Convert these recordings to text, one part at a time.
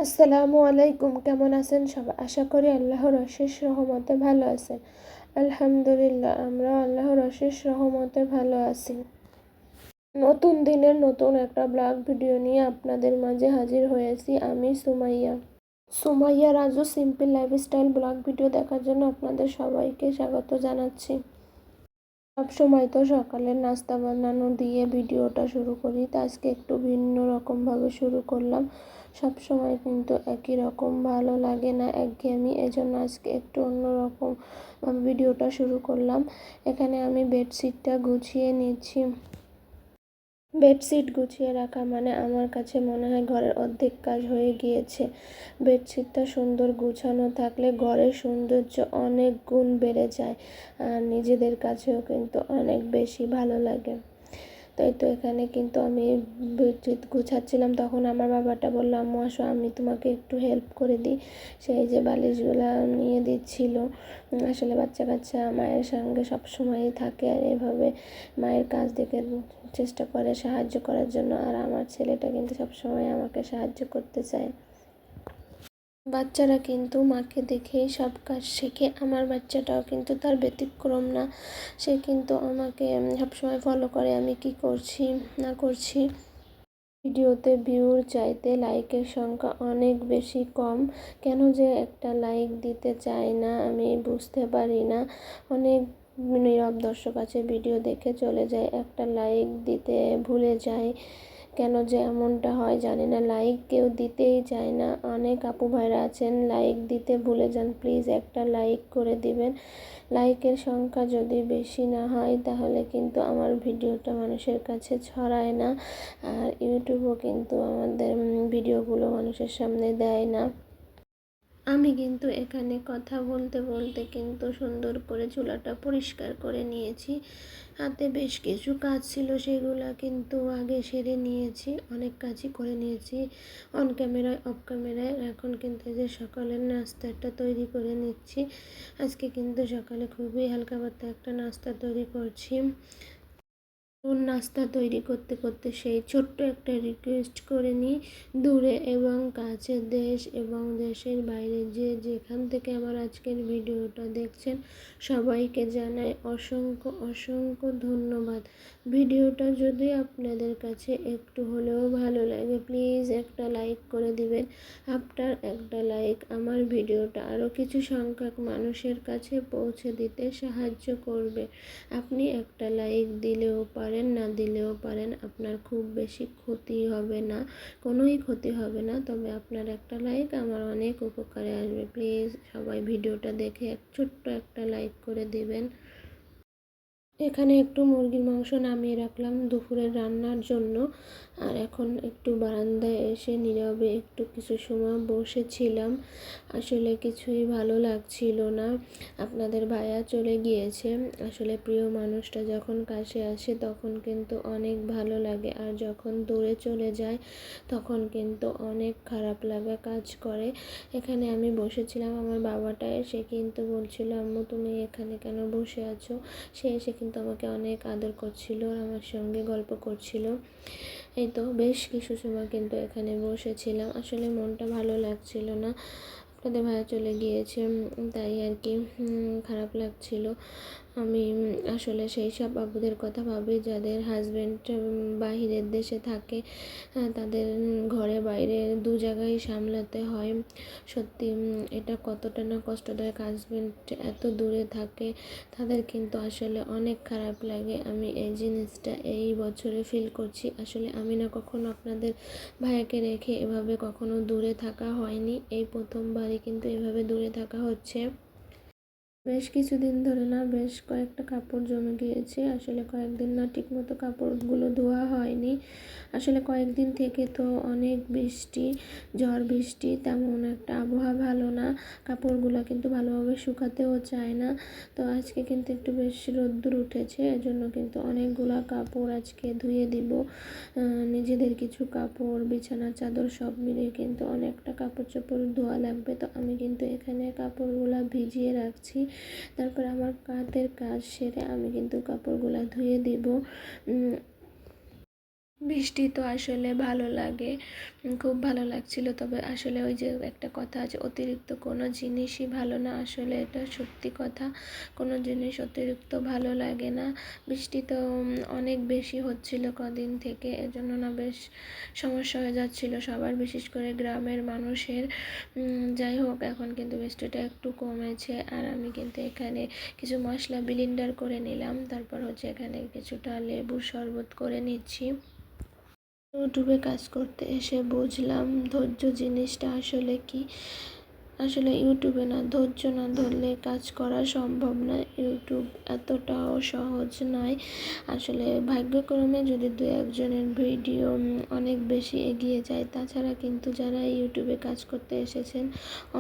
আসসালামু আলাইকুম। কেমন আছেন সবাই? আশা করি আল্লাহর অশেষ রহমতে ভালো আছেন। আলহামদুলিল্লাহ, আমরা আল্লাহর অশেষ রহমতে ভালো আছি। নতুন দিনের নতুন একটা ব্লগ ভিডিও নিয়ে আপনাদের মাঝে হাজির হয়েছি আমি Sumaiya. Sumaiya Raju simple lifestyle blog video দেখার জন্য আপনাদের সবাইকে স্বাগত জানাচ্ছি। সব সময় তো সকালের নাস্তা বানানো দিয়ে ভিডিওটা শুরু করি, তো আজকে একটু ভিন্ন রকমভাবে শুরু করলাম। সব সময় কিন্তু একই রকম ভালো লাগে না, একঘেয়েমি, এজন্য আজকে একটু অন্যরকম ভিডিওটা শুরু করলাম। এখানে আমি বেডশিটটা গুছিয়ে নিচ্ছি। বেডশিট গুছিয়ে রাখা মানে আমার কাছে মনে হয় ঘরের অর্ধেক কাজ হয়ে গিয়েছে। বেডশিটটা সুন্দর গুছানো থাকলে ঘরের সৌন্দর্য অনেক গুণ বেড়ে যায়, আর নিজেদের কাছেও কিন্তু অনেক বেশি ভালো লাগে। তাই তো এখানে কিন্তু আমি বেডশিট গুছাচ্ছিলাম, তখন আমার বাবাটা বলল, আম্মু আসো আমি তোমাকে একটু হেল্প করে দিই। সেই যে বালিশগুলো নিয়ে দিচ্ছিল। আসলে বাচ্চা কাচ্চা মায়ের সঙ্গে সবসময়ই থাকে, আর এভাবে মায়ের কাজ দেখে চেষ্টা করে সাহায্য করার জন্য। আর আমার ছেলেটা কিন্তু সবসময় আমাকে সাহায্য করতে চায়। বাচ্চারা কিন্তু মাকে দেখেই সব কাজ শেখে, আমার বাচ্চাটাও কিন্তু তার ব্যতিক্রম না। সে কিন্তু আমাকে সবসময় ফলো করে আমি কি করছি না করছি। ভিডিওতে ভিউর চাইতে লাইকের সংখ্যা অনেক বেশি কম। কেন যে একটা লাইক দিতে চায় না আমি বুঝতে পারি না। অনেক নীরব দর্শক আছে, ভিডিও দেখে চলে যায়, একটা লাইক দিতে ভুলে যায়। কেন যে এমনটা হয় জানি না, লাইক কেউ দিতেই চায় না। অনেক আপু ভাইরা আছেন লাইক দিতে ভুলে যান, প্লিজ একটা লাইক করে দিবেন। লাইকের সংখ্যা যদি বেশি না হয় তাহলে কিন্তু আমার ভিডিওটা মানুষের কাছে ছড়ায় না, আর ইউটিউবও কিন্তু আমাদের ভিডিওগুলো মানুষের সামনে দেয় না। আমি কিন্তু এখানে কথা বলতে বলতে কিন্তু সুন্দর করে চুলাটা পরিষ্কার করে নিয়েছি। হাতে বেশ কিছু কাজ ছিল, সেগুলো কিন্তু আগে সেরে নিয়েছি, অনেক কাজই করে নিয়েছি অন ক্যামেরায় অফ ক্যামেরায়। এখন কিন্তু এই যে সকালের নাস্তাটা তৈরি করে নিচ্ছি। আজকে কিন্তু সকালে খুবই হালকা পাতলা একটা নাস্তা তৈরি করছি। নাস্তা তৈরি করতে করতে সেই ছোট্ট একটা রিকোয়েস্ট করে নিই, দূরে এবং কাছে, দেশ এবং দেশের বাইরে যে যেখান থেকে আমার আজকের ভিডিওটা দেখছেন সবাইকে জানাই অসংখ্য অসংখ্য ধন্যবাদ। ভিডিওটা যদি আপনাদের কাছে একটু হলেও ভালো লাগে প্লিজ একটা লাইক করে দিবেন। আপনার একটা লাইক আমার ভিডিওটা আরও কিছু সংখ্যক মানুষের কাছে পৌঁছে দিতে সাহায্য করবে। আপনি একটা লাইক দিলেও পারেন, না দিলেও পারেন, আপনার খুব বেশি ক্ষতি হবে না, কোনোই ক্ষতি হবে না, তবে আপনার একটা লাইক আমার অনেক উপকারে আসবে। প্লিজ সবাই ভিডিওটা দেখে ছোট্ট একটা লাইক করে দিবেন। এখানে একটু মুরগির মাংস নামিয়ে রাখলাম দুপুরের রান্নার জন্য, আর এখন একটু বারান্দায় এসে নীরবে একটু কিছু সময় বসেছিলাম। আসলে কিছুই ভালো লাগছিল না। আপনাদের ভাইয়া চলে গিয়েছে। আসলে প্রিয় মানুষটা যখন কাছে আসে তখন কিন্তু অনেক ভালো লাগে, আর যখন দূরে চলে যায় তখন কিন্তু অনেক খারাপ লাগা কাজ করে। এখানে আমি বসেছিলাম, আমার বাবাটা এসে কিন্তু বলছিল, আম্মু তুমি এখানে কেন বসে আছো। সে এসে কিন্তু আমাকে অনেক আদর করছিল আর আমার সঙ্গে গল্প করছিল। এই তো বেশ কিছু সময় কিন্তু এখানে বসেছিলাম, আসলে মনটা ভালো লাগছিল না। আপনাদের ভাইয়া চলে গিয়েছে, তাই আর কি খারাপ লাগছিল। আমি আসলে সেই সব আপুদের কথা ভাবি যাদের হাজব্যান্ড বাহিরের দেশে থাকে, তাদের ঘরে বাইরে দু জায়গায় সামলাতে হয়। সত্যি এটা কতটা না কষ্টদায়ক, হাজব্যান্ড এত দূরে থাকে, তাদের কিন্তু আসলে অনেক খারাপ লাগে। আমি এই জিনিসটা এই বছরে ফিল করছি। আসলে আমি না কখনো আপনাদের ভাইয়াকে রেখে এভাবে কখনো দূরে থাকা হয়নি, এই প্রথমবারই কিন্তু এভাবে দূরে থাকা হচ্ছে। বেশ কিছুদিন ধরে না বেশ কয়েকটা কাপড় জমে গিয়েছে, আসলে কয়েকদিন না ঠিকমতো কাপড়গুলো ধোয়া হয়নি। আসলে কয়েকদিন থেকে তো অনেক বৃষ্টি, ঝড় বৃষ্টি, তেমন একটা আবহাওয়া ভালো না, কাপড়গুলো কিন্তু ভালোভাবে শুকাতেও চায় না। তো আজকে কিন্তু একটু বেশ রোদ্দুর উঠেছে, এজন্য কিন্তু অনেকগুলো কাপড় আজকে ধুয়ে দিব। নিজেদের কিছু কাপড়, বিছানার চাদর সব মিলিয়ে কিন্তু অনেকটা কাপড় চোপড় ধোয়া লাগবে। তো আমি কিন্তু এখানে কাপড়গুলো ভিজিয়ে রাখছি, তারপর আমার হাতের কাজ সেরে আমি কিন্তু কাপড়গুলো ধুয়ে দিব। বৃষ্টি তো আসলে ভালো লাগে, খুব ভালো লাগছিল। তবে আসলে ওই যে একটা কথা আছে, অতিরিক্ত কোনো জিনিসই ভালো না, আসলে এটা সত্যি কথা। কোনো জিনিস অতিরিক্ত ভালো লাগে না। বৃষ্টি তো অনেক বেশি হচ্ছিল কদিন থেকে, এজন্য না বেশ সমস্যা হয়ে যাচ্ছিল সবার, বিশেষ করে গ্রামের মানুষের। যাই হোক, এখন কিন্তু বৃষ্টিটা একটু কমেছে। আর আমি কিন্তু এখানে কিছু মশলা ব্লেন্ডার করে নিলাম, তারপর হচ্ছে এখানে কিছুটা লেবুর শরবত করে নিচ্ছি। ইউটিউবে কাজ করতে এসে বুঝলাম ধৈর্য জিনিসটা আসলে কি। আসলে ইউটিউবে না ধৈর্য না ধরলে কাজ করা সম্ভব নয়। ইউটিউব এতটাও সহজ নয়। আসলে ভাগ্যক্রমে যদি দু একজনের ভিডিও অনেক বেশি এগিয়ে যায়, তাছাড়া কিন্তু যারা ইউটিউবে কাজ করতে এসেছেন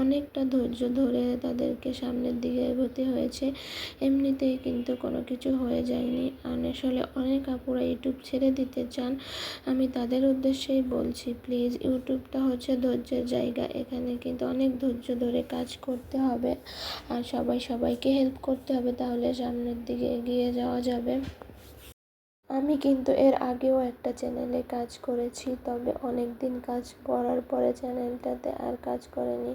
অনেকটা ধৈর্য ধরে তাদেরকে সামনের দিকে এগোতে হয়েছে। এমনিতেই কিন্তু কোনো কিছু হয়ে যায়নি। আসলে অনেক আপুরা ইউটিউব ছেড়ে দিতে চান, আমি তাদের উদ্দেশ্যেই বলছি, প্লিজ, ইউটিউবটা হচ্ছে ধৈর্যের জায়গা। এখানে কিন্তু অনেক ধৈর্য ধরে কাজ করতে হবে, আর সবাইকে হেল্প করতে হবে, তাহলে সামনের দিকে এগিয়ে যাওয়া যাবে। আমি কিন্তু এর আগেও একটা চ্যানেলে কাজ করেছি, তবে অনেক দিন কাজ করার পরে চ্যানেলটাতে আর কাজ করেনি।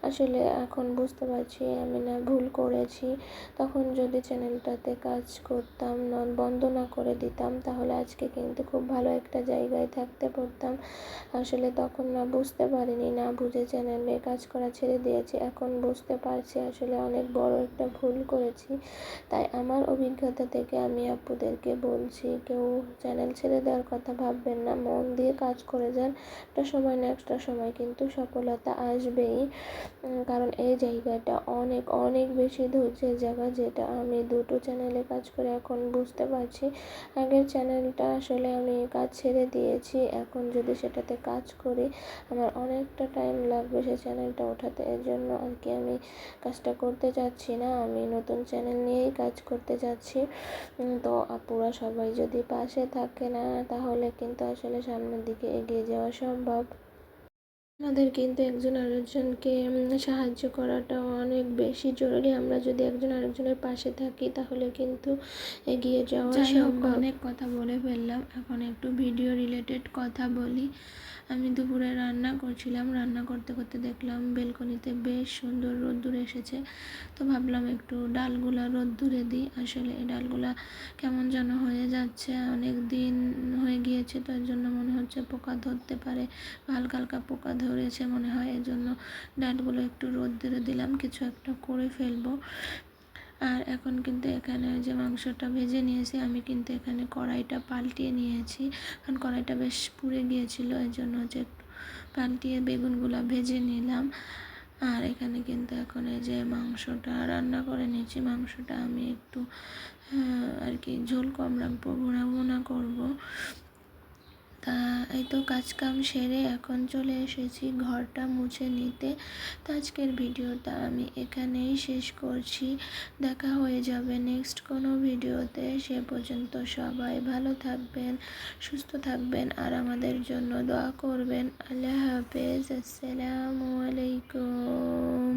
আসলে এখন বুঝতে পারছি আমি না ভুল করেছি। তখন যদি চ্যানেলটাতে কাজ করতাম, বন্ধ না করে দিতাম, তাহলে আজকে কিন্তু খুব ভালো একটা জায়গায় থাকতে পারতাম। আসলে তখন না বুঝতে পারিনি, না বুঝে চ্যানেলে কাজ করা ছেড়ে দিয়েছি। এখন বুঝতে পারছি আসলে অনেক বড় একটা ভুল করেছি। তাই আমার অভিজ্ঞতা থেকে আমি আপুদেরকে বলছি, কেউ চ্যানেল ছেড়ে দেওয়ার কথা ভাববেন না, মন দিয়ে কাজ করে যান। একটা সময় না একটা সময় কিন্তু সফলতা আসবেই। কারণ এই জায়গাটা অনেক অনেক বেশি ধৈর্যের জায়গা, যেটা আমি দুটো চ্যানেলে কাজ করে এখন বুঝতে পারছি। আগের চ্যানেলটা আসলে আমি কাজ ছেড়ে দিয়েছি, এখন যদি সেটাতে কাজ করি আমার অনেকটা টাইম লাগবে সেই চ্যানেলটা ওঠাতে। এর জন্য আর কি আমি কাজটা করতে চাচ্ছি না, আমি নতুন চ্যানেল নিয়েই কাজ করতে চাচ্ছি। তো আপুরা সবাই যদি পাশে থাকে না, তাহলে কিন্তু আসলে সামনের দিকে এগিয়ে যাওয়া সম্ভব। আমাদের কিন্তু একজন আরেকজনকে সাহায্য করাটা অনেক বেশি জরুরি। আমরা যদি একজন আরেকজনের পাশে থাকি, তাহলে কিন্তু এগিয়ে যাওয়া সম্ভব। অনেক কথা বলে ফেললাম, এখন একটু ভিডিও রিলেটেড কথা বলি। আমি দুপুরে রান্না করছিলাম, রান্না করতে করতে দেখলাম বেলকনিতে বেশ সুন্দর রোদ্দুর এসেছে। তো ভাবলাম একটু ডালগুলা রোদ্দুরে দিই। আসলে এই ডালগুলা কেমন যেন হয়ে যাচ্ছে, অনেক দিন হয়ে গিয়েছে, তো এর জন্য মনে হচ্ছে পোকা ধরতে পারে, হালকা হালকা পোকা ধরেছে মনে হয়। এই জন্য ডালগুলো একটু রোদ্দুরে দিলাম, কিছু একটা করে ফেলবো। আর এখন কিন্তু এখানে যে মাংসটা ভেজে নিয়েছি, আমি কিন্তু এখানে কড়াইটা পাল্টিয়ে নিয়েছি, কারণ কড়াইটা বেশ পুড়ে গিয়েছিল, এই জন্য হচ্ছে একটু পাল্টিয়ে বেগুনগুলো ভেজে নিলাম। আর এখানে কিন্তু এখন এই যে মাংসটা রান্না করে নিয়েছি, মাংসটা আমি একটু আর কি ঝোল কম রাখবো, ভুনা ভুনা করবো। তা এই তো কাজকাম সেরে এখন চলে এসেছি ঘরটা মুছে নিতে। তো আজকের ভিডিওটা আমি এখানেই শেষ করছি, দেখা হয়ে যাবে নেক্সট কোনো ভিডিওতে। সে পর্যন্ত সবাই ভালো থাকবেন, সুস্থ থাকবেন, আর আমাদের জন্য দোয়া করবেন। আল্লাহ হাফেজ, আসসালামু আলাইকুম।